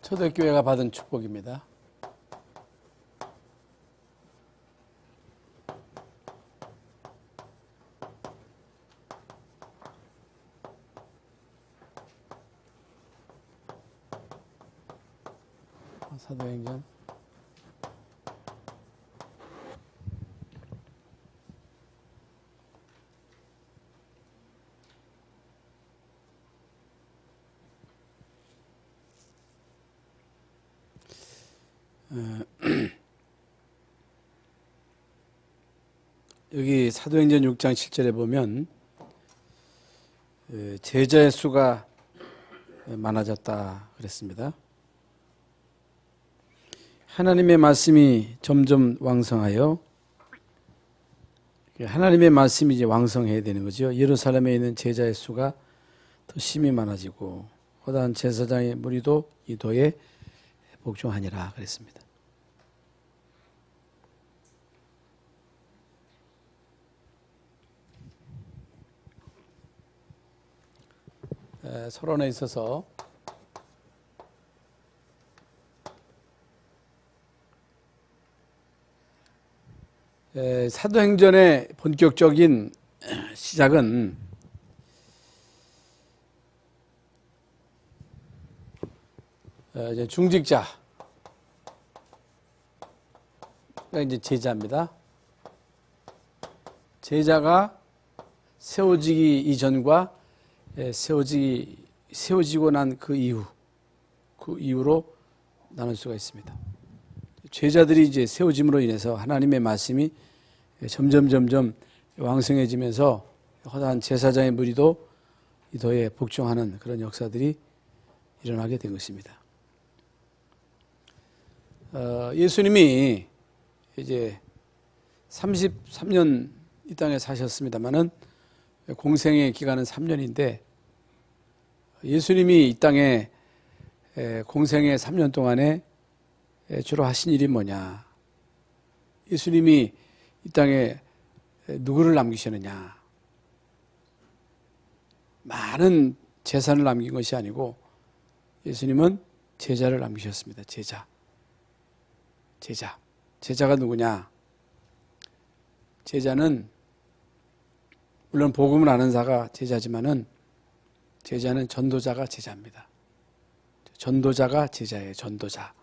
초대교회가 받은 축복입니다. 사도행전 여기 사도행전 6장 7절에 보면 제자의 수가 많아졌다 그랬습니다. 하나님의 말씀이 점점 왕성하여, 하나님의 말씀이 이제 왕성해야 되는 거죠. 예루살렘에 있는 제자의 수가 더 심히 많아지고 허다한 제사장의 무리도 이 도에 복종하니라 그랬습니다. 서론에 있어서 사도행전의 본격적인 시작은 이제 중직자가 이제 제자입니다. 제자가 세워지기 이전과 세워지고 난 그 이후로 나눌 수가 있습니다. 제자들이 이제 세워짐으로 인해서 하나님의 말씀이 점점 왕성해지면서 허다한 제사장의 무리도 이 도에 복종하는 그런 역사들이 일어나게 된 것입니다. 예수님이 이제 33년 이 땅에 사셨습니다만은 공생의 기간은 3년인데 예수님이 이 땅에 공생의 3년 동안에 주로 하신 일이 뭐냐? 예수님이 이 땅에 누구를 남기셨느냐? 많은 재산을 남긴 것이 아니고 예수님은 제자를 남기셨습니다. 제자가 누구냐? 제자는 물론 복음을 아는 자가 제자지만은 제자는 전도자가 제자입니다. 전도자가 제자예요. 전도자.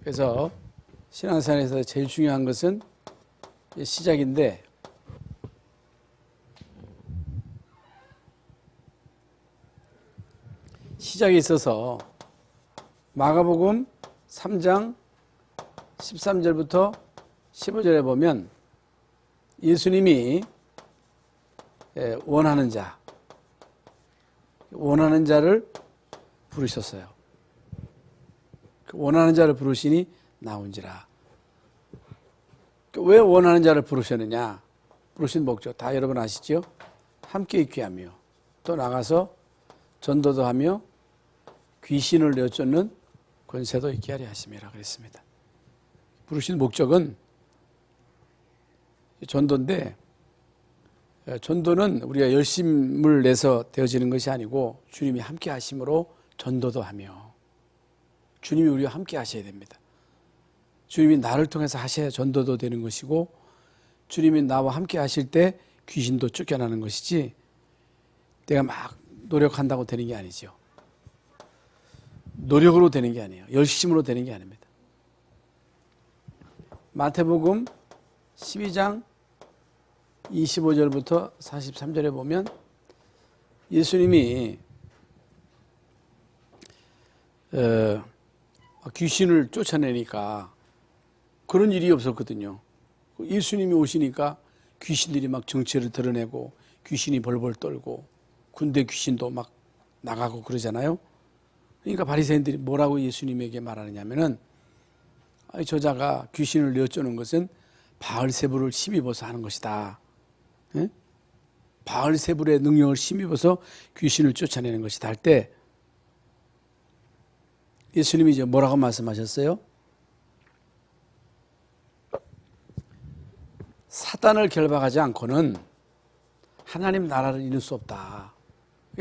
그래서 신앙생활에서 제일 중요한 것은 시작인데 시작에 있어서 마가복음 3장 13절부터 15절에 보면 예수님이 원하는 자를 부르셨어요. 원하는 자를 부르시니 나온지라. 왜 원하는 자를 부르셨느냐? 부르신 목적 다 여러분 아시죠? 함께 있게 하며 또 나가서 전도도 하며 귀신을 내쫓는 권세도 있게 하려 하심이라 그랬습니다. 부르신 목적은 전도인데 전도는 우리가 열심을 내서 되어지는 것이 아니고 주님이 함께 하심으로 전도도 하며 주님이 우리와 함께 하셔야 됩니다. 주님이 나를 통해서 하셔야 전도도 되는 것이고 주님이 나와 함께 하실 때 귀신도 쫓겨나는 것이지 내가 막 노력한다고 되는 게 아니죠. 노력으로 되는 게 아니에요. 열심으로 되는 게 아닙니다. 마태복음 12장 25절부터 43절에 보면 예수님이 귀신을 쫓아내니까 그런 일이 없었거든요. 예수님이 오시니까 귀신들이 막 정체를 드러내고 귀신이 벌벌 떨고 군대 귀신도 막 나가고 그러잖아요. 그러니까 바리새인들이 뭐라고 예수님에게 말하느냐면은 저자가 귀신을 내쫓는 것은 바알세불을 힘입어서 하는 것이다. 예? 바알세불의 능력을 힘입어서 귀신을 쫓아내는 것이다 할 때 예수님이 이제 뭐라고 말씀하셨어요? 사단을 결박하지 않고는 하나님 나라를 이룰 수 없다.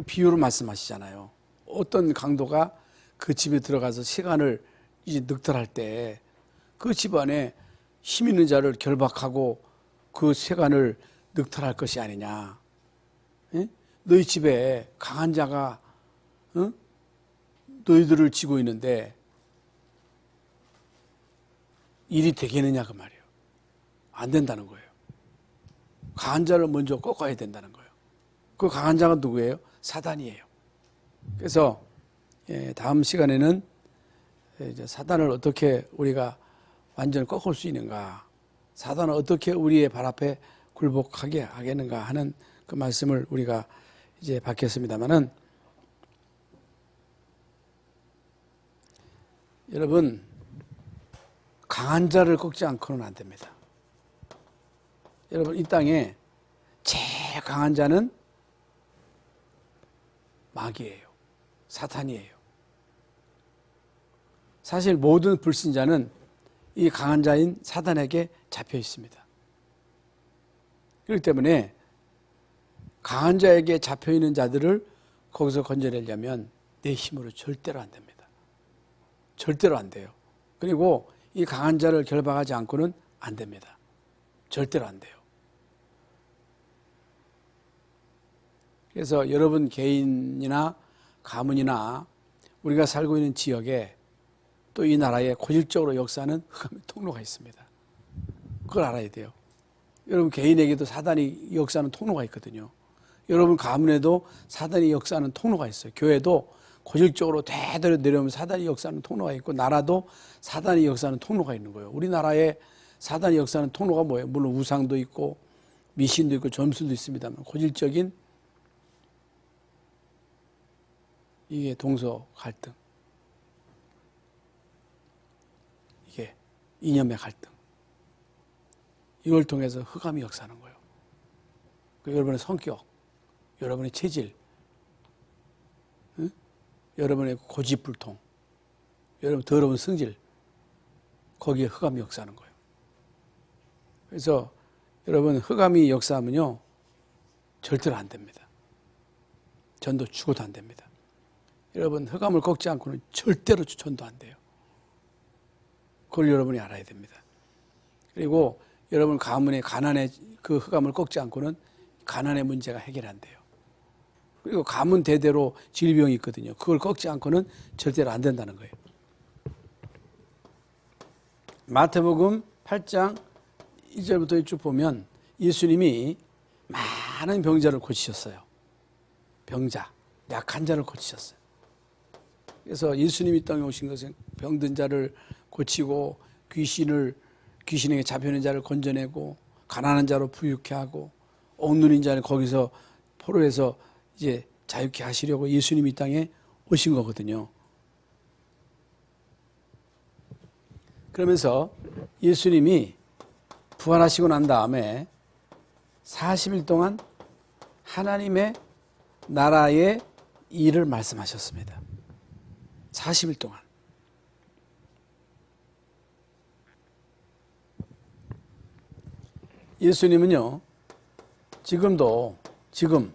비유로 말씀하시잖아요. 어떤 강도가 그 집에 들어가서 시간을 이제 늑탈할 때 그 집안에 힘 있는 자를 결박하고 그 세간을 늑탈할 것이 아니냐. 예? 너희 집에 강한 자가 너희들을 쥐고 있는데 일이 되겠느냐 그 말이에요. 안 된다는 거예요. 강한 자를 먼저 꺾어야 된다는 거예요. 그 강한 자가 누구예요? 사단이에요. 그래서 다음 시간에는 이제 사단을 어떻게 우리가 완전 꺾을 수 있는가, 사단을 어떻게 우리의 발 앞에 굴복하게 하겠는가 하는 그 말씀을 우리가 이제 받겠습니다만은, 여러분 강한 자를 꺾지 않고는 안 됩니다. 여러분 이 땅에 제일 강한 자는 마귀예요. 사탄이에요. 사실 모든 불신자는 이 강한 자인 사단에게 잡혀 있습니다. 그렇기 때문에 강한 자에게 잡혀 있는 자들을 거기서 건져내려면 내 힘으로 절대로 안 됩니다. 절대로 안 돼요. 그리고 이 강한 자를 결박하지 않고는 안 됩니다. 절대로 안 돼요. 그래서 여러분 개인이나 가문이나 우리가 살고 있는 지역에 또 이 나라에 고질적으로 역사하는 흑암의 통로가 있습니다. 그걸 알아야 돼요. 여러분 개인에게도 사단이 역사하는 통로가 있거든요. 여러분 가문에도 사단이 역사하는 통로가 있어요. 교회도 고질적으로 대대로 내려오면 사단이 역사하는 통로가 있고, 나라도 사단이 역사하는 통로가 있는 거예요. 우리나라에 사단이 역사하는 통로가 뭐예요? 물론 우상도 있고 미신도 있고 점수도 있습니다만, 고질적인 이게 동서 갈등, 이게 이념의 갈등, 이걸 통해서 흑암이 역사하는 거예요. 여러분의 성격, 여러분의 체질, 여러분의 고집불통, 여러분 더러운 성질, 거기에 흑암이 역사하는 거예요. 그래서 여러분 흑암이 역사하면요 절대로 안 됩니다. 전도 죽어도 안 됩니다. 여러분 흑암을 꺾지 않고는 절대로 전도 안 돼요. 그걸 여러분이 알아야 됩니다. 그리고 여러분 가문의 가난의 그 흑암을 꺾지 않고는 가난의 문제가 해결 안 돼요. 그리고 가문 대대로 질병이 있거든요. 그걸 꺾지 않고는 절대로 안 된다는 거예요. 마태복음 8장 1절부터 쭉 보면 예수님이 많은 병자를 고치셨어요. 병자, 약한 자를 고치셨어요. 그래서 예수님이 땅에 오신 것은 병든 자를 고치고 귀신에게 잡혀있는 자를 건져내고 가난한 자로 부유케 하고 억누린 자를 거기서 포로에서 이제 자유케 하시려고 예수님이 이 땅에 오신 거거든요. 그러면서 예수님이 부활하시고 난 다음에 40일 동안 하나님의 나라의 일을 말씀하셨습니다. 40일 동안. 예수님은요, 지금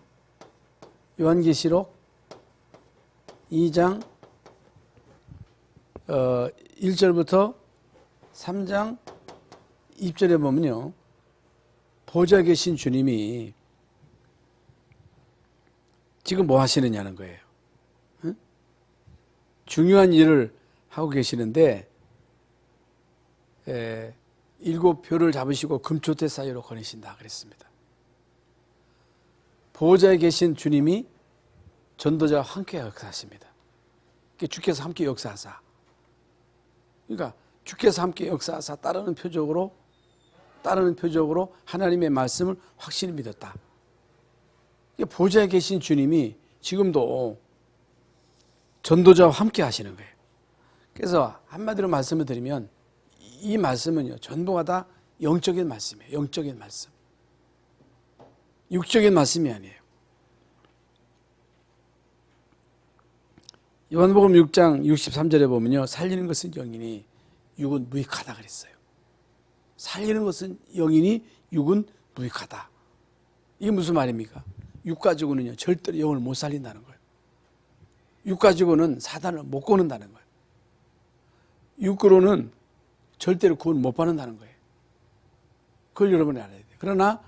요한계시록 2장 1절부터 3장 2절에 보면요, 보좌에 계신 주님이 지금 뭐 하시느냐는 거예요. 응? 중요한 일을 하고 계시는데 7표를 잡으시고 금초대 사이로 거니신다 그랬습니다. 보좌에 계신 주님이 전도자와 함께 역사하십니다. 주께서 함께 역사하사. 그러니까 주께서 함께 역사하사 따르는 표적으로 하나님의 말씀을 확실히 믿었다. 보좌에 계신 주님이 지금도 전도자와 함께 하시는 거예요. 그래서 한마디로 말씀을 드리면 이 말씀은요, 전부가 다 영적인 말씀이에요. 영적인 말씀. 육적인 말씀이 아니에요. 요한복음 6장 63절에 보면요, 살리는 것은 영이니 육은 무익하다 그랬어요. 살리는 것은 영이니 육은 무익하다. 이게 무슨 말입니까? 육 가지고는요 절대로 영을 못 살린다는 거예요. 육 가지고는 사단을 못 거는다는 거예요. 육으로는 절대로 구원 못 받는다는 거예요. 그걸 여러분이 알아야 돼요. 그러나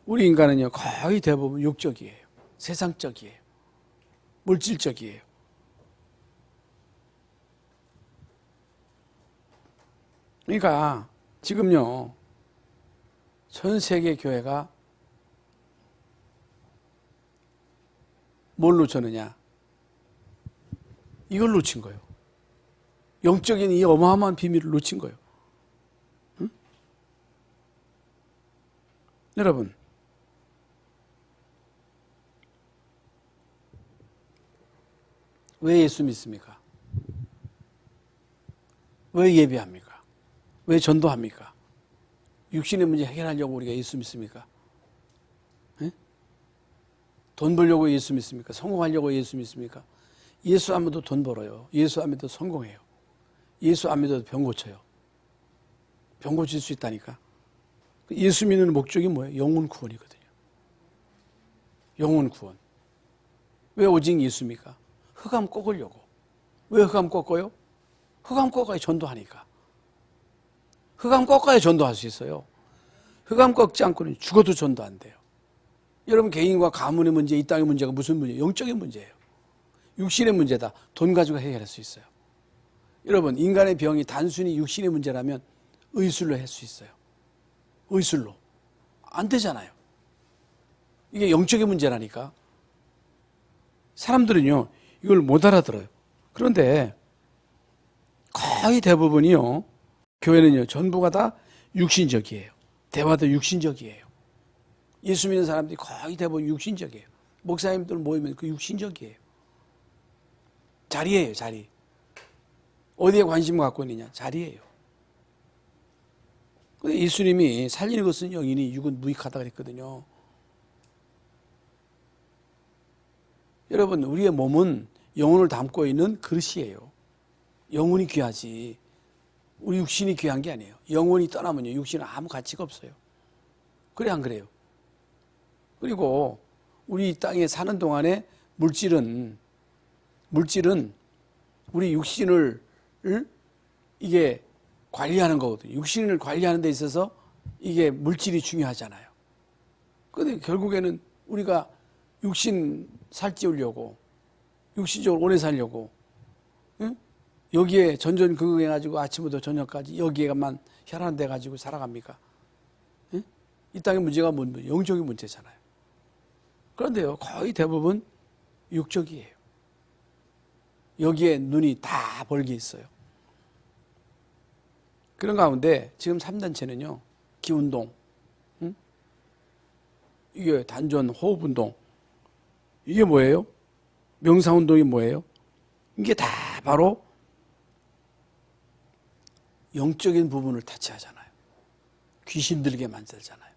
우리 인간은요, 거의 대부분 육적이에요. 세상적이에요. 물질적이에요. 그러니까 지금요, 전 세계 교회가 뭘 놓쳤느냐? 이걸 놓친 거예요. 영적인 이 어마어마한 비밀을 놓친 거예요. 응? 여러분, 왜 예수 믿습니까? 왜 예배합니까? 왜 전도합니까? 육신의 문제 해결하려고 우리가 예수 믿습니까? 네? 돈 벌려고 예수 믿습니까? 성공하려고 예수 믿습니까? 예수 안 믿어도 돈 벌어요. 예수 안 믿어도 성공해요. 예수 안 믿어도 병 고쳐요. 병 고칠 수 있다니까. 예수 믿는 목적이 뭐예요? 영혼 구원이거든요. 영혼 구원. 왜 오직 예수입니까? 흑암 꺾으려고. 왜 흑암 꺾어요? 흑암 꺾어야 전도하니까. 흑암 꺾어야 전도할 수 있어요. 흑암 꺾지 않고는 죽어도 전도 안 돼요. 여러분 개인과 가문의 문제, 이 땅의 문제가 무슨 문제예요? 영적인 문제예요. 육신의 문제다. 돈 가지고 해결할 수 있어요. 여러분 인간의 병이 단순히 육신의 문제라면 의술로 할 수 있어요. 의술로. 안 되잖아요. 이게 영적인 문제라니까. 사람들은요 이걸 못 알아들어요. 그런데 거의 대부분이요 교회는요 전부가 다 육신적이에요. 대화도 육신적이에요. 예수 믿는 사람들이 거의 대부분 육신적이에요. 목사님들 모이면 그 육신적이에요. 자리예요, 자리. 어디에 관심을 갖고 있느냐? 자리예요. 근데 예수님이 살리는 것은 영이니 육은 무익하다 그랬거든요. 여러분, 우리의 몸은 영혼을 담고 있는 그릇이에요. 영혼이 귀하지. 우리 육신이 귀한 게 아니에요. 영혼이 떠나면요, 육신은 아무 가치가 없어요. 그래, 안 그래요? 그리고 우리 땅에 사는 동안에 물질은 우리 육신을 이게 관리하는 거거든요. 육신을 관리하는 데 있어서 이게 물질이 중요하잖아요. 그런데 결국에는 우리가 육신 살찌우려고 육신적으로 오래 살려고 응? 여기에 전전긍긍해가지고 아침부터 저녁까지 여기에만 혈안돼가지고 살아갑니까? 응? 이 땅의 문제가 뭔 영적인 문제잖아요. 그런데요 거의 대부분 육적이에요. 여기에 눈이 다 벌게 있어요. 그런 가운데 지금 3단체는요 기운동, 응? 이게 단전 호흡운동, 이게 뭐예요? 명상운동이 뭐예요? 이게 다 바로 영적인 부분을 타치하잖아요. 귀신 들게 만들잖아요.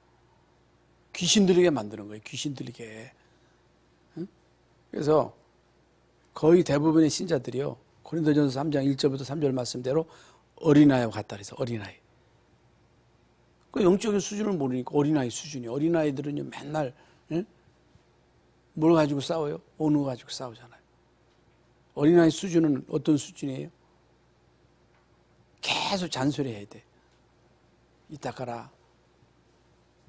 귀신 들게 만드는 거예요. 귀신 들게. 응? 그래서 거의 대부분의 신자들이요 고린도전서 3장 1절부터 3절 말씀대로 어린아이와 같다 그래서 어린아이. 그 영적인 수준을 모르니까 어린아이 수준이. 어린아이들은요 맨날 응? 뭘 가지고 싸워요? 어느 거 가지고 싸우잖아요. 어린아이 수준은 어떤 수준이에요? 계속 잔소리해야 돼. 이따 가라.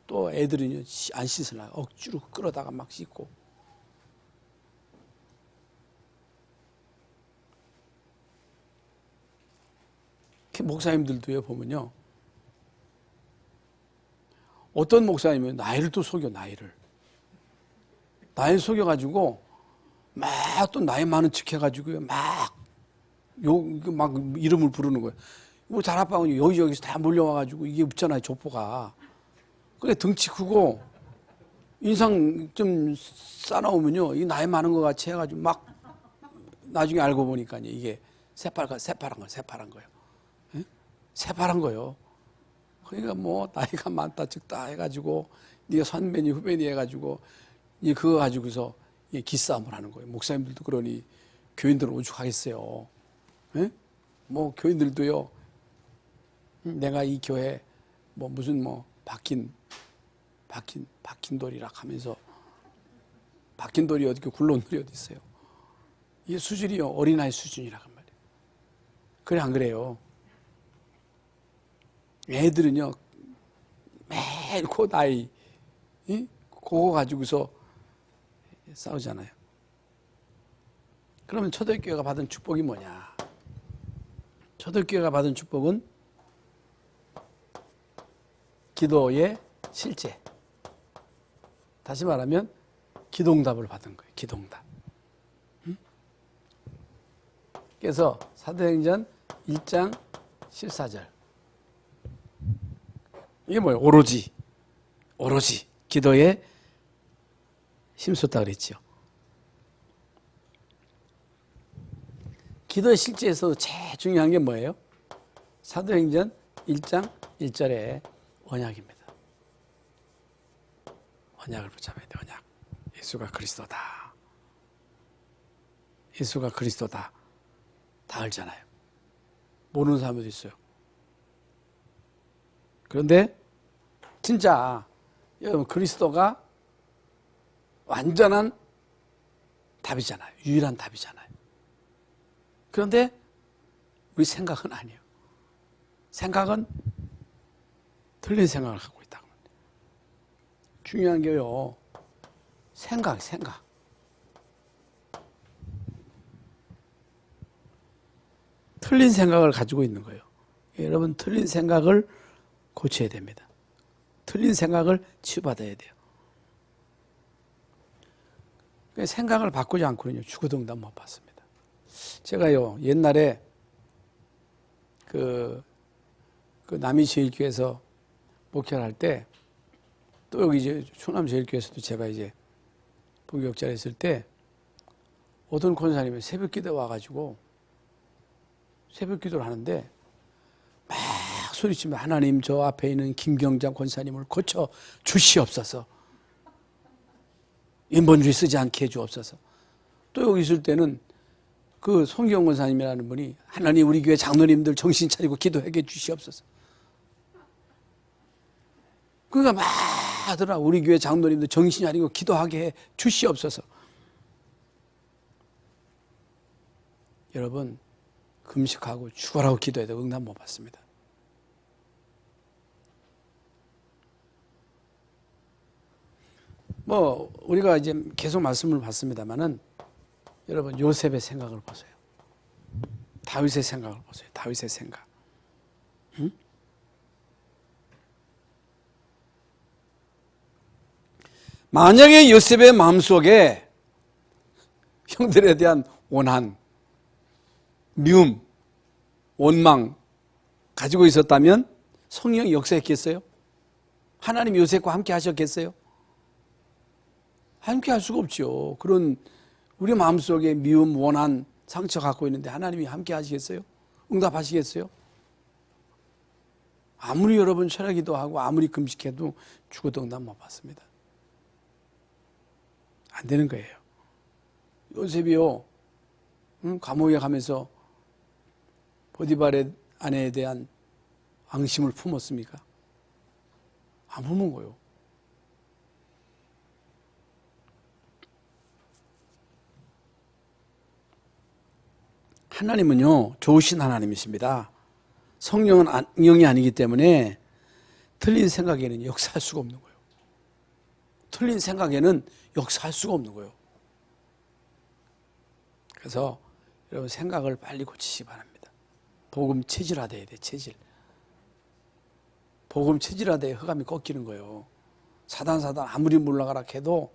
또 애들은요 안 씻으려고 억지로 끌어다가 막 씻고. 목사님들도요 보면요 어떤 목사님은 나이를 또 속여. 나이를 속여가지고 막 또 나이 많은 척 해가지고요 막 이름을 부르는 거예요. 뭐 다락방은 여기저기서 다 몰려와가지고 이게 없잖아요 족보가. 그래 등치 크고 인상 좀 싸나오면요 이 나이 많은 것 같이 해가지고 막 나중에 알고 보니까 이게 새파란 거예요. 예? 새파란 거예요. 그러니까 뭐 나이가 많다 적다 해가지고 네가 선배니 후배니 해가지고 이 그거 가지고서 기싸움을 하는 거예요. 목사님들도 그러니 교인들은 오죽하겠어요. 예? 뭐 교인들도요. 내가 이 교회 뭐 무슨 뭐 박힌 돌이라 하면서 박힌 돌이 어떻게 굴러온 돌이 어디 있어요? 이 수준이 어린아이 수준이라고 말이에요. 그래 안 그래요? 애들은요 매일 그 나이 그거 가지고서 싸우잖아요. 그러면 초대교회가 받은 축복이 뭐냐? 초대교회가 받은 축복은 기도의 실제. 다시 말하면 기도응답을 받은 거예요. 기도응답. 그래서 사도행전 1장 14절. 이게 뭐예요? 오로지 기도에 힘썼다 그랬죠. 기도의 실제에서 제일 중요한 게 뭐예요? 사도행전 1장 1절에 언약입니다. 언약을 붙잡아야 돼. 언약. 예수가 그리스도다. 예수가 그리스도다. 다 알잖아요. 모르는 사람도 있어요. 그런데 진짜 여러분 그리스도가 완전한 답이잖아요. 유일한 답이잖아요. 그런데 우리 생각은 아니에요. 생각은 틀린 생각을 갖고 있다고 합니다. 중요한 게요. 생각. 틀린 생각을 가지고 있는 거예요. 여러분 틀린 생각을 고쳐야 됩니다. 틀린 생각을 치유받아야 돼요. 생각을 바꾸지 않고는요. 죽어도 응답 못 받습니다. 제가요 옛날에 그 남이제일교회에서 목회를 할 때 또 여기 이제 충남제일교회에서도 제가 이제 부교육자를 했을 때 어떤 권사님이 새벽기도 와가지고 새벽기도를 하는데 막 소리치면 하나님 저 앞에 있는 김경장 권사님을 고쳐 주시옵소서. 인본주의 쓰지 않게 해주옵소서. 또 여기 있을 때는 그 송기영 권사님이라는 분이 하나님 우리 교회 장로님들 정신 차리고 기도하게 주시옵소서. 그러니까 막 하더라. 우리 교회 장로님들 정신 차리고 기도하게 해 주시옵소서. 여러분 금식하고 죽어라고 기도해도 응답 못 받습니다. 뭐 우리가 이제 계속 말씀을 받습니다만은 여러분 요셉의 생각을 보세요. 다윗의 생각을 보세요. 다윗의 생각. 응? 만약에 요셉의 마음속에 형들에 대한 원한, 미움, 원망 가지고 있었다면 성령이 역사했겠어요? 하나님 요셉과 함께 하셨겠어요? 함께 할 수가 없죠. 그런 우리 마음속에 미움, 원한, 상처 갖고 있는데 하나님이 함께 하시겠어요? 응답하시겠어요? 아무리 여러분 철야기도 하고 아무리 금식해도 죽어도 응답 못 받습니다. 안 되는 거예요. 요셉이요, 감옥에 가면서 보디발의 아내에 대한 앙심을 품었습니까? 안 품은 거예요. 하나님은요, 좋으신 하나님이십니다. 성령은 영이 아니기 때문에 틀린 생각에는 역사할 수가 없는 거예요. 틀린 생각에는 역사할 수가 없는 거예요. 그래서 여러분 생각을 빨리 고치시기 바랍니다. 복음 체질화돼야 돼, 체질. 복음 체질화돼야 흑암이 꺾이는 거예요. 사단 아무리 물러가라 해도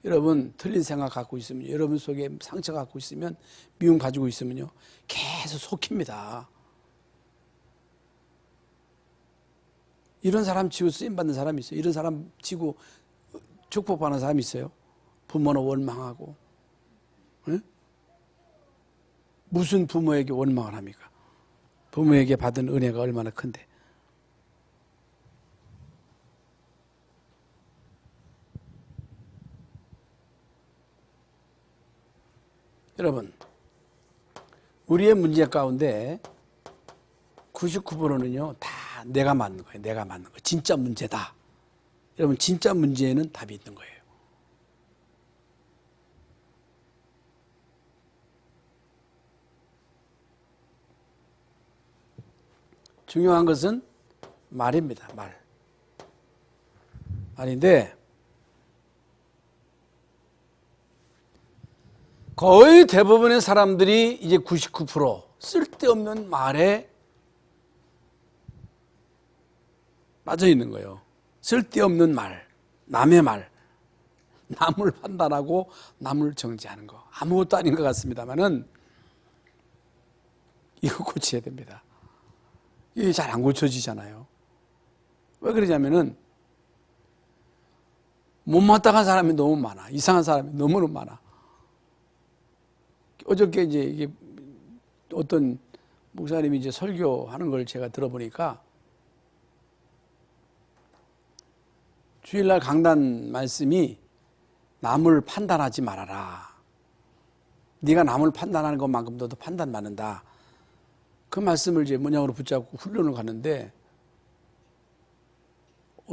여러분 틀린 생각 갖고 있으면, 여러분 속에 상처 갖고 있으면, 미움 가지고 있으면요 계속 속힙니다. 이런 사람 치고 쓰임받는 사람이 있어요. 이런 사람 치고 축복받는 사람이 있어요. 부모는 원망하고. 응? 무슨 부모에게 원망을 합니까? 부모에게 받은 은혜가 얼마나 큰데. 여러분, 우리의 문제 가운데 99%는요 다 내가 맞는 거예요. 내가 맞는 거. 진짜 문제다. 여러분 진짜 문제에는 답이 있는 거예요. 중요한 것은 말입니다. 말인데 거의 대부분의 사람들이 이제 99% 쓸데없는 말에 빠져 있는 거예요. 쓸데없는 말, 남의 말, 남을 판단하고 남을 정죄하는 거. 아무것도 아닌 것 같습니다만은 이거 고쳐야 됩니다. 이게 잘 안 고쳐지잖아요. 왜 그러냐면은 못마땅한 사람이 너무 많아. 이상한 사람이 너무 많아. 어저께 이제 이게 어떤 목사님이 이제 설교하는 걸 제가 들어보니까 주일날 강단 말씀이 남을 판단하지 말아라. 네가 남을 판단하는 것만큼 너도 판단받는다. 그 말씀을 이제 문양으로 붙잡고 훈련을 갔는데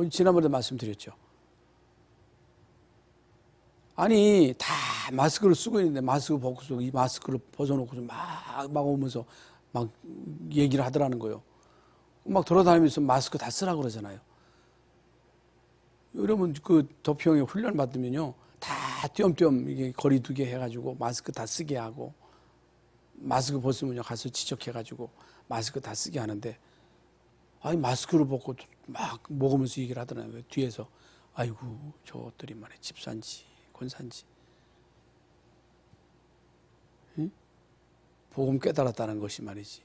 지난번에 말씀드렸죠. 아니 다 마스크를 쓰고 있는데 마스크 벗고서 이 마스크를 벗어놓고서 막 오면서 막 얘기를 하더라는 거예요. 막 돌아다니면서 마스크 다 쓰라고 그러잖아요. 여러분 그 도평에 훈련 받으면요 다 띄엄띄엄 이게 거리 두게 해가지고 마스크 다 쓰게 하고 마스크 벗으면요 가서 지적해가지고 마스크 다 쓰게 하는데 아니 마스크를 벗고 막 먹으면서 얘기를 하더라고요. 뒤에서 아이고 저것들이 말이야 집산지 권산지 응? 복음 깨달았다는 것이 말이지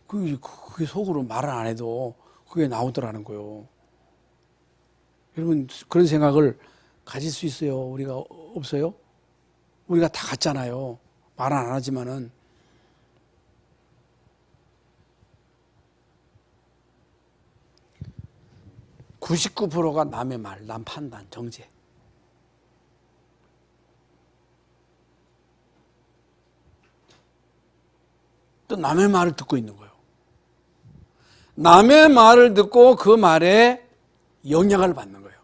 그게 속으로 말을 안 해도 그게 나오더라는 거예요. 여러분 그런 생각을 가질 수 있어요? 우리가 없어요? 우리가 다 같잖아요. 말 안 하지만은. (99%가) 남의 말, 남 판단, 정죄. 또 남의 말을 듣고 있는 거예요. 남의 말을 듣고 그 말에 영향을 받는 거예요.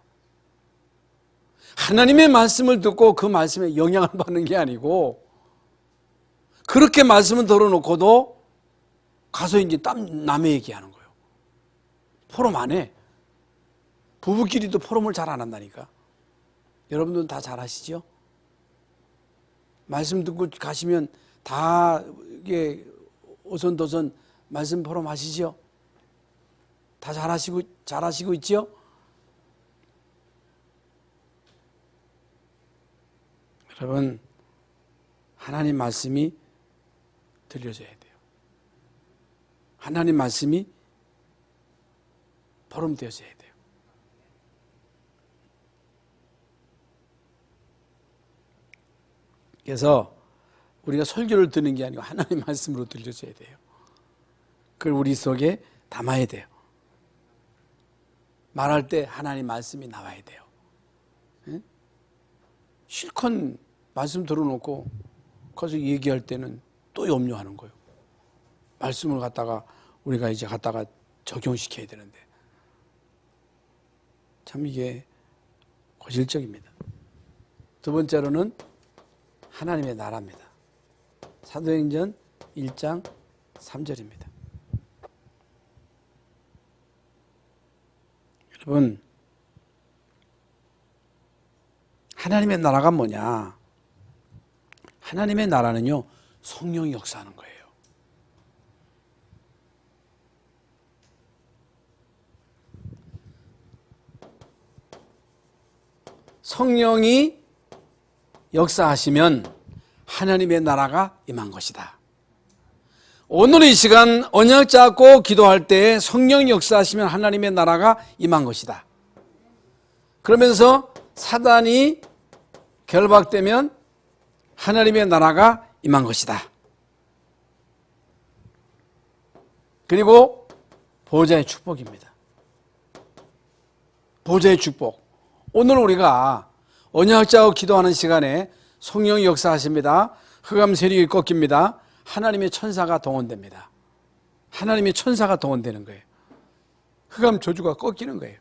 하나님의 말씀을 듣고 그 말씀에 영향을 받는 게 아니고 그렇게 말씀을 들어놓고도 가서 이제 남의 얘기하는 거예요. 포럼 안 해. 부부끼리도 포럼을 잘 안 한다니까. 여러분들은 다 잘 하시죠? 말씀 듣고 가시면 다 이게 오선도선 말씀 포럼 하시죠? 다 잘하시고 있죠? 여러분, 하나님 말씀이 들려져야 돼요. 하나님 말씀이 포럼되어져야 돼요. 그래서 우리가 설교를 듣는 게 아니고 하나님 말씀으로 들려져야 돼요. 그걸 우리 속에 담아야 돼요. 말할 때 하나님 말씀이 나와야 돼요. 응? 실컷 말씀 들어놓고 거기서 얘기할 때는 또 염려하는 거예요. 말씀을 갖다가 우리가 이제 갖다가 적용시켜야 되는데 참 이게 고질적입니다. 두 번째로는 하나님의 나라입니다. 사도행전 1장 3절입니다. 여러분, 하나님의 나라가 뭐냐? 하나님의 나라는요, 성령이 역사하는 거예요. 성령이 역사하시면 하나님의 나라가 임한 것이다. 오늘 이 시간 언약 잡고 기도할 때 성령이 역사하시면 하나님의 나라가 임한 것이다. 그러면서 사단이 결박되면 하나님의 나라가 임한 것이다. 그리고 보호자의 축복입니다. 보호자의 축복. 오늘 우리가 언약 잡고 기도하는 시간에 성령이 역사하십니다. 흑암 세력이 꺾입니다. 하나님의 천사가 동원됩니다. 하나님의 천사가 동원되는 거예요. 흑암 저주가 꺾이는 거예요.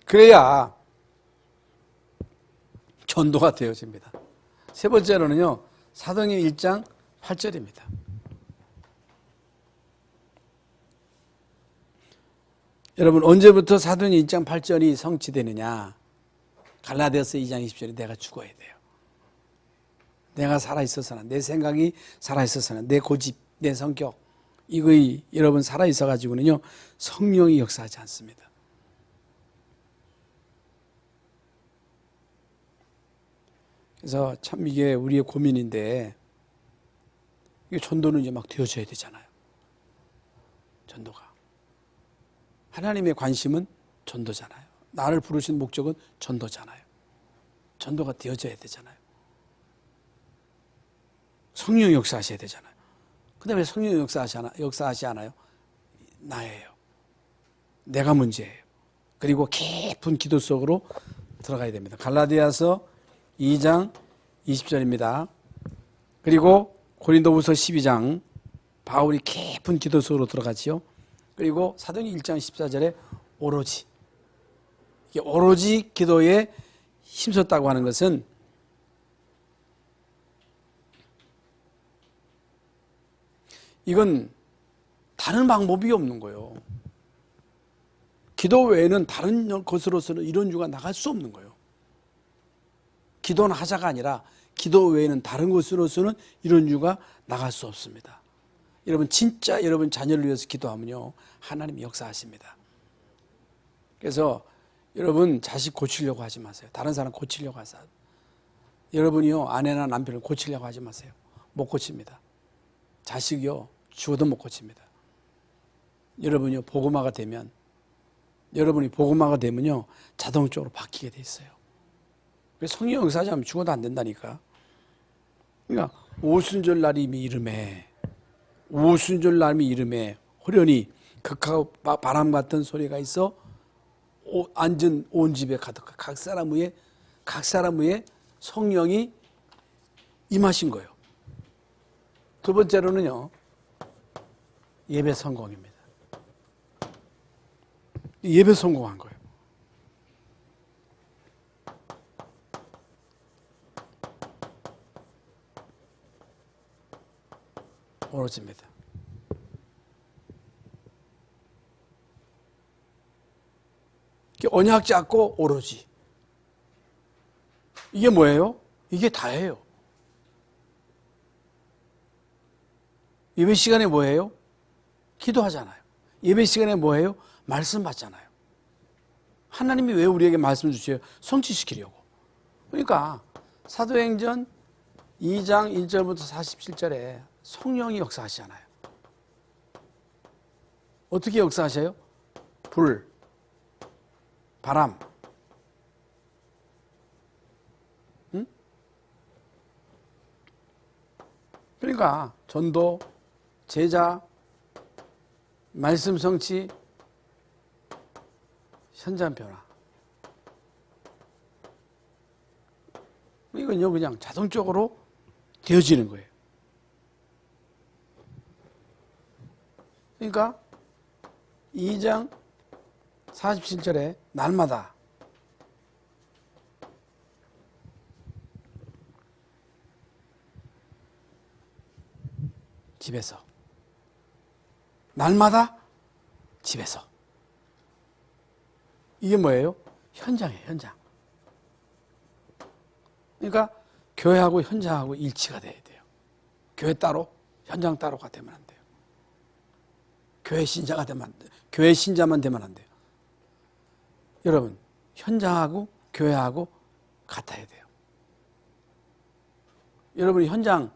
그래야 전도가 되어집니다. 세 번째로는요, 사도행전 1장 8절입니다. 여러분 언제부터 사도행 1장 8절이 성취되느냐? 갈라디아서 2장 20절에 내가 죽어야 돼요. 내가 살아있어서는, 내 생각이 살아있어서는, 내 고집, 내 성격, 이거이 여러분 살아있어 가지고는요 성령이 역사하지 않습니다. 그래서 참 이게 우리의 고민인데, 이게 전도는 이제 막 되어져야 되잖아요. 전도가. 하나님의 관심은 전도잖아요. 나를 부르신 목적은 전도잖아요. 전도가 되어져야 되잖아요. 성령 역사하셔야 되잖아요. 근데 왜 성령 역사하시 않아요? 나예요. 내가 문제예요. 그리고 깊은 기도 속으로 들어가야 됩니다. 갈라디아서 2장 20절입니다. 그리고 고린도후서 12장 바울이 깊은 기도 속으로 들어가지요. 그리고 사도행 1장 14절에 오로지, 이게 오로지 기도에 힘썼다고 하는 것은 이건 다른 방법이 없는 거예요. 기도 외에는 다른 것으로서는 이런 유가 나갈 수 없는 거예요. 기도는 하자가 아니라 기도 외에는 다른 것으로서는 이런 유가 나갈 수 없습니다. 여러분 진짜 여러분 자녀를 위해서 기도하면요 하나님이 역사하십니다. 그래서 여러분 자식 고치려고 하지 마세요. 다른 사람 고치려고 하세요. 여러분이요 아내나 남편을 고치려고 하지 마세요. 못 고칩니다. 자식이요 죽어도 못 고칩니다. 여러분이 복음화가 되면, 여러분이 복음화가 되면요 자동적으로 바뀌게 돼 있어요. 그래서 성령 역사하지 않으면 죽어도 안 된다니까. 그러니까 오순절 날이 이름에, 오순절 날이 이름에 호련히 극하고 바람 같은 소리가 있어 앉은 온 집에 가득하. 각 사람 위에 성령이 임하신 거예요. 두 번째로는요 예배 성공입니다. 예배 성공한 거예요. 오로지입니다. 언약 잡고 오로지. 이게 뭐예요? 이게 다예요. 예배 시간에 뭐예요? 기도하잖아요. 예배 시간에 뭐예요? 말씀 받잖아요. 하나님이 왜 우리에게 말씀 주세요? 성취시키려고. 그러니까 사도행전 2장 1절부터 47절에 성령이 역사하시잖아요. 어떻게 역사하셔요? 불, 바람. 응? 그러니까 전도, 제자, 말씀 성취, 현장 변화. 이건요 그냥 자동적으로 되어지는 거예요. 그러니까 2장 47절에 날마다 집에서, 날마다 집에서. 이게 뭐예요? 현장이에요, 현장. 그러니까 교회하고 현장하고 일치가 돼야 돼요. 교회 따로, 현장 따로가 되면 안 돼요. 교회 신자가 되면 안 돼요. 교회 신자만 되면 안 돼요. 여러분, 현장하고 교회하고 같아야 돼요. 여러분이 현장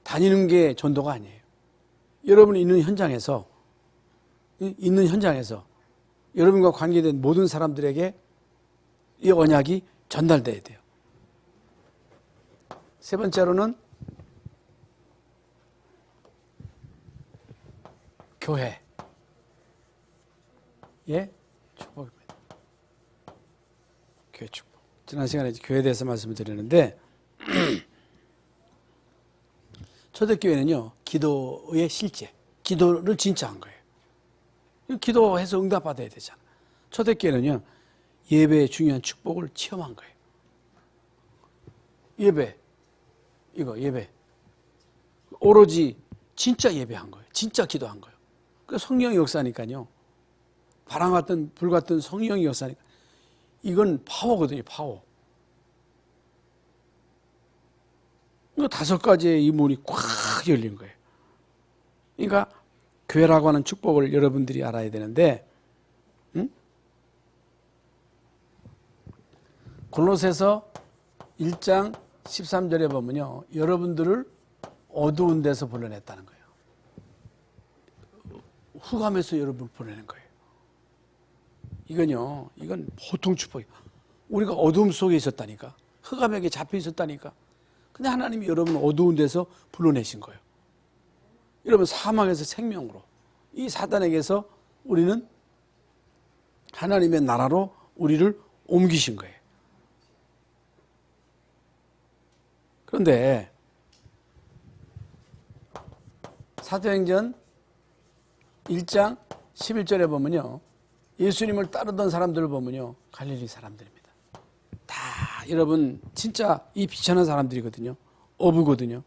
다니는 게 전도가 아니에요. 여러분이 있는 현장에서 여러분과 관계된 모든 사람들에게 이 언약이 전달돼야 돼요. 세 번째로는 교회의 축복입니다. 교회 축복. 지난 시간에 교회에 대해서 말씀을 드렸는데 초대교회는요 기도의 실제, 기도를 진짜 한 거예요. 기도해서 응답받아야 되잖아. 초대교회는요 예배의 중요한 축복을 체험한 거예요. 예배, 예배 오로지 진짜 예배한 거예요. 진짜 기도한 거예요. 그 성령의 역사니까요 바람 같은 불 같은 성령의 역사니까 이건 파워거든요. 파워. 그 5가지의 이 문이 꽉 열린 거예요. 그러니까 교회라고 하는 축복을 여러분들이 알아야 되는데, 골로새서 1장 13절에 보면요, 여러분들을 어두운 데서 불러냈다는 거예요. 흑암에서 여러분을 불러낸 거예요. 이건 보통 축복이에요. 우리가 어둠 속에 있었다니까, 흑암에게 잡혀 있었다니까. 근데 하나님이 여러분을 어두운 데서 불러내신 거예요. 여러분, 사망에서 생명으로, 이 사단에게서 우리는 하나님의 나라로 우리를 옮기신 거예요. 그런데 사도행전 1장 11절에 보면요, 예수님을 따르던 사람들을 보면요, 갈릴리 사람들입니다. 다 여러분 진짜 이 비천한 사람들이거든요. 어부거든요.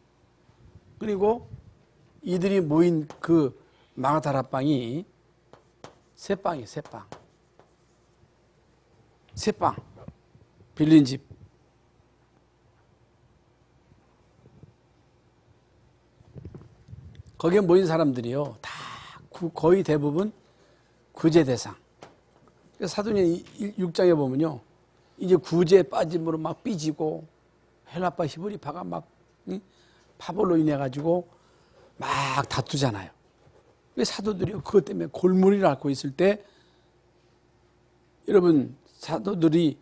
그리고 이들이 모인 그 마가다라방이 새빵이에요. 새빵 빌린 집. 거기에 모인 사람들이요, 다 거의 대부분 구제 대상. 사도행전 6장에 보면요, 이제 구제에 빠짐으로 막 삐지고 헬라파 히브리파가 막 파벌로 인해 가지고 막 다투잖아요. 사도들이 그것 때문에 골머리를 앓고 있을 때, 여러분, 사도들이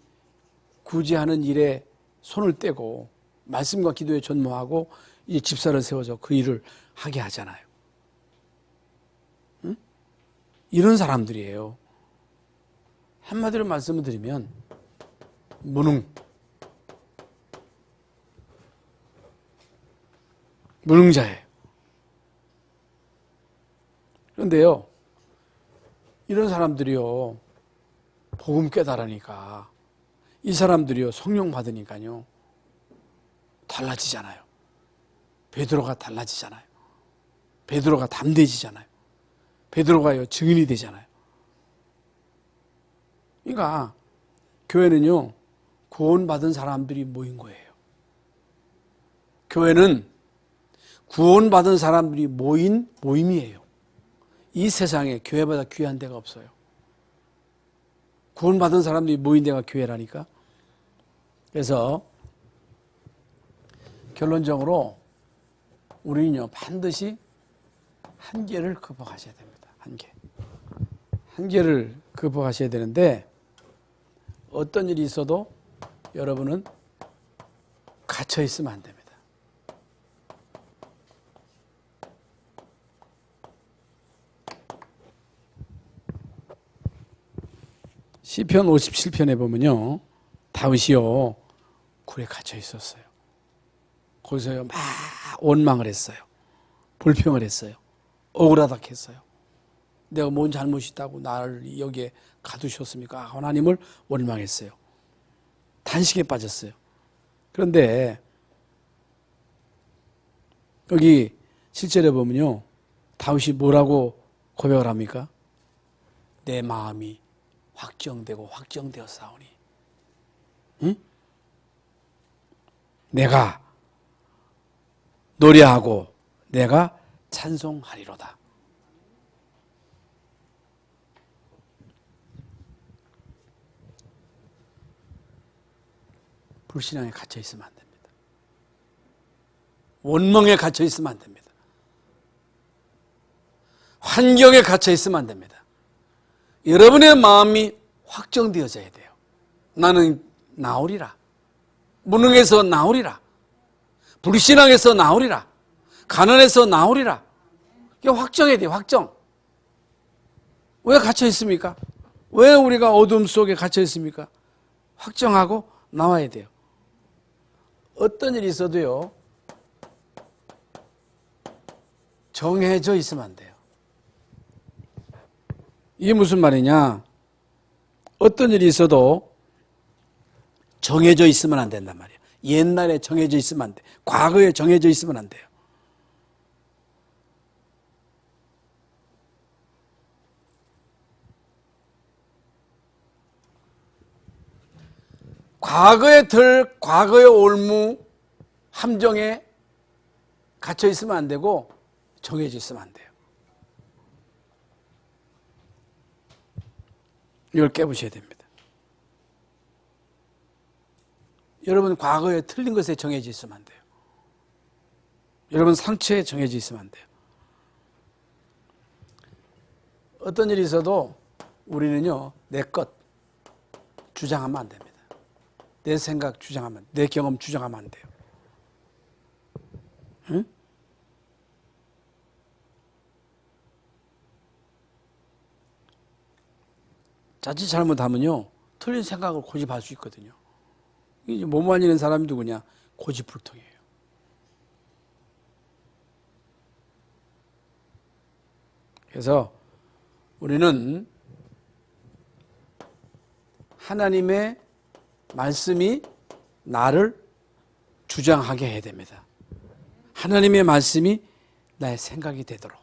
구제하는 일에 손을 떼고 말씀과 기도에 전무하고 이제 집사를 세워서 그 일을 하게 하잖아요. 응? 이런 사람들이에요. 한마디로 말씀을 드리면 무능자예요. 그런데요, 이런 사람들이요, 복음 깨달으니까, 이 사람들이요, 성령 받으니까요, 달라지잖아요. 베드로가 달라지잖아요. 베드로가 담대해지잖아요. 베드로가요, 증인이 되잖아요. 그러니까 교회는요, 구원받은 사람들이 모인 거예요. 교회는 구원받은 사람들이 모인 모임이에요. 이 세상에 교회보다 귀한 데가 없어요. 구원받은 사람들이 모인 데가 교회라니까. 그래서 결론적으로 우리는요, 반드시 한계를 극복하셔야 됩니다. 한계를 극복하셔야 되는데, 어떤 일이 있어도 여러분은 갇혀 있으면 안 됩니다. 시편 57편에 보면요, 다윗이요, 굴에 갇혀 있었어요. 거기서요, 막 원망을 했어요. 불평을 했어요. 억울하다 했어요. 내가 뭔 잘못이 있다고 나를 여기에 가두셨습니까? 하나님을 원망했어요. 단식에 빠졌어요. 그런데 여기 7절에 보면요, 다윗이 뭐라고 고백을 합니까? 내 마음이 확정되고 확정되었사오니, 응? 내가 노래하고 내가 찬송하리로다. 불신앙에 갇혀 있으면 안 됩니다. 원망에 갇혀 있으면 안 됩니다. 환경에 갇혀 있으면 안 됩니다. 여러분의 마음이 확정되어져야 돼요. 나는 나오리라. 무능에서 나오리라. 불신앙에서 나오리라. 가난에서 나오리라. 이게 확정해야 돼요. 확정. 왜 갇혀 있습니까? 왜 우리가 어둠 속에 갇혀 있습니까? 확정하고 나와야 돼요. 어떤 일이 있어도요, 정해져 있으면 안 돼요. 이게 무슨 말이냐? 어떤 일이 있어도 정해져 있으면 안 된단 말이에요. 옛날에 정해져 있으면 안 돼. 과거에 정해져 있으면 안 돼요. 과거의 틀, 과거의 올무, 함정에 갇혀 있으면 안 되고 정해져 있으면 안 돼요. 이걸 깨부셔야 됩니다. 여러분 과거에 틀린 것에 정해져 있으면 안 돼요. 여러분 상처에 정해져 있으면 안 돼요. 어떤 일이 있어도 우리는요, 내 것 주장하면 안 됩니다. 내 생각 주장하면, 내 경험 주장하면 안 돼요. 응? 자칫 잘못하면요, 틀린 생각을 고집할 수 있거든요. 못 말리는 사람이 누구냐? 고집불통이에요. 그래서 우리는 하나님의 말씀이 나를 주장하게 해야 됩니다. 하나님의 말씀이 나의 생각이 되도록.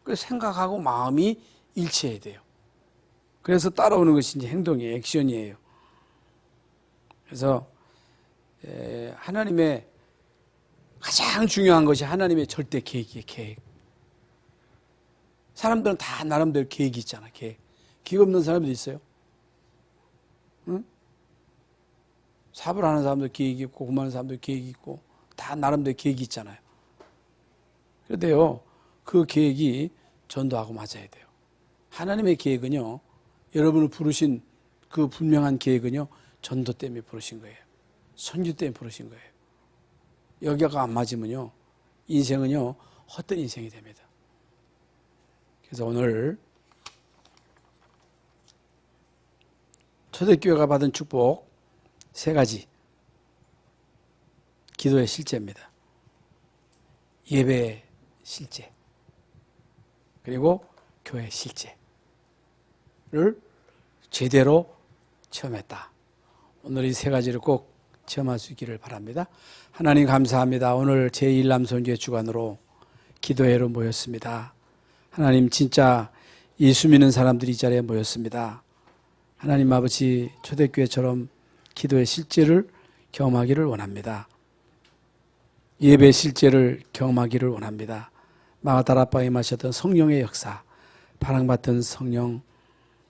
그 생각하고 마음이 일치해야 돼요. 그래서 따라오는 것이 이제 행동이에요. 액션이에요. 그래서 하나님의 가장 중요한 것이 하나님의 절대 계획이에요. 계획. 사람들은 다 나름대로 계획이 있잖아. 계획. 계획 없는 사람도 있어요. 응? 사업을 하는 사람도 계획이 있고 공부하는 사람도 계획이 있고 다 나름대로 계획이 있잖아요. 그런데요, 그 계획이 전도하고 맞아야 돼요. 하나님의 계획은요, 여러분을 부르신 그 분명한 계획은요, 전도 때문에 부르신 거예요. 선교 때문에 부르신 거예요. 여기가 안 맞으면요, 인생은요, 헛된 인생이 됩니다. 그래서 오늘 초대교회가 받은 축복 3가지. 기도의 실제입니다. 예배의 실제. 그리고 교회 실제를 제대로 체험했다. 오늘 이 3가지를 꼭 체험할 수 있기를 바랍니다. 하나님 감사합니다. 오늘 제1남선교회 주관으로 기도회로 모였습니다. 하나님 진짜 예수 믿는 사람들이 이 자리에 모였습니다. 하나님 아버지 초대교회처럼 기도의 실제를 경험하기를 원합니다. 예배 실제를 경험하기를 원합니다. 마가다라바에 임하셨던 성령의 역사, 바람같은 성령,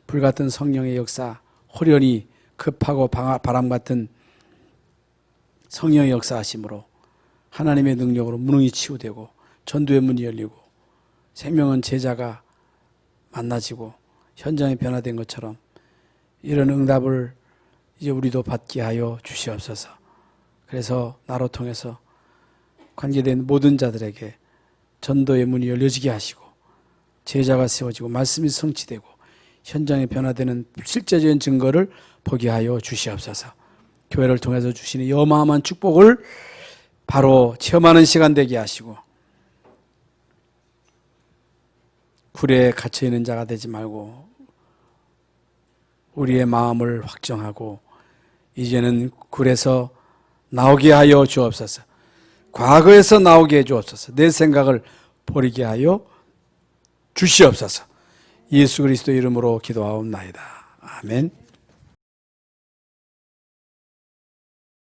불같은 성령의 역사, 호련히 급하고 바람같은 성령의 역사하심으로 하나님의 능력으로 무능이 치유되고 전도의 문이 열리고 생명은 제자가 만나지고 현장이 변화된 것처럼 이런 응답을 이제 우리도 받게 하여 주시옵소서. 그래서 나로 통해서 관계된 모든 자들에게 전도의 문이 열려지게 하시고 제자가 세워지고 말씀이 성취되고 현장에 변화되는 실제적인 증거를 보게 하여 주시옵소서. 교회를 통해서 주시는 이 어마어마한 축복을 바로 체험하는 시간 되게 하시고 굴에 갇혀있는 자가 되지 말고 우리의 마음을 확정하고 이제는 굴에서 나오게 하여 주옵소서. 과거에서 나오게 해 주옵소서. 내 생각을 버리게 하여 주시옵소서. 예수 그리스도 이름으로 기도하옵나이다. 아멘.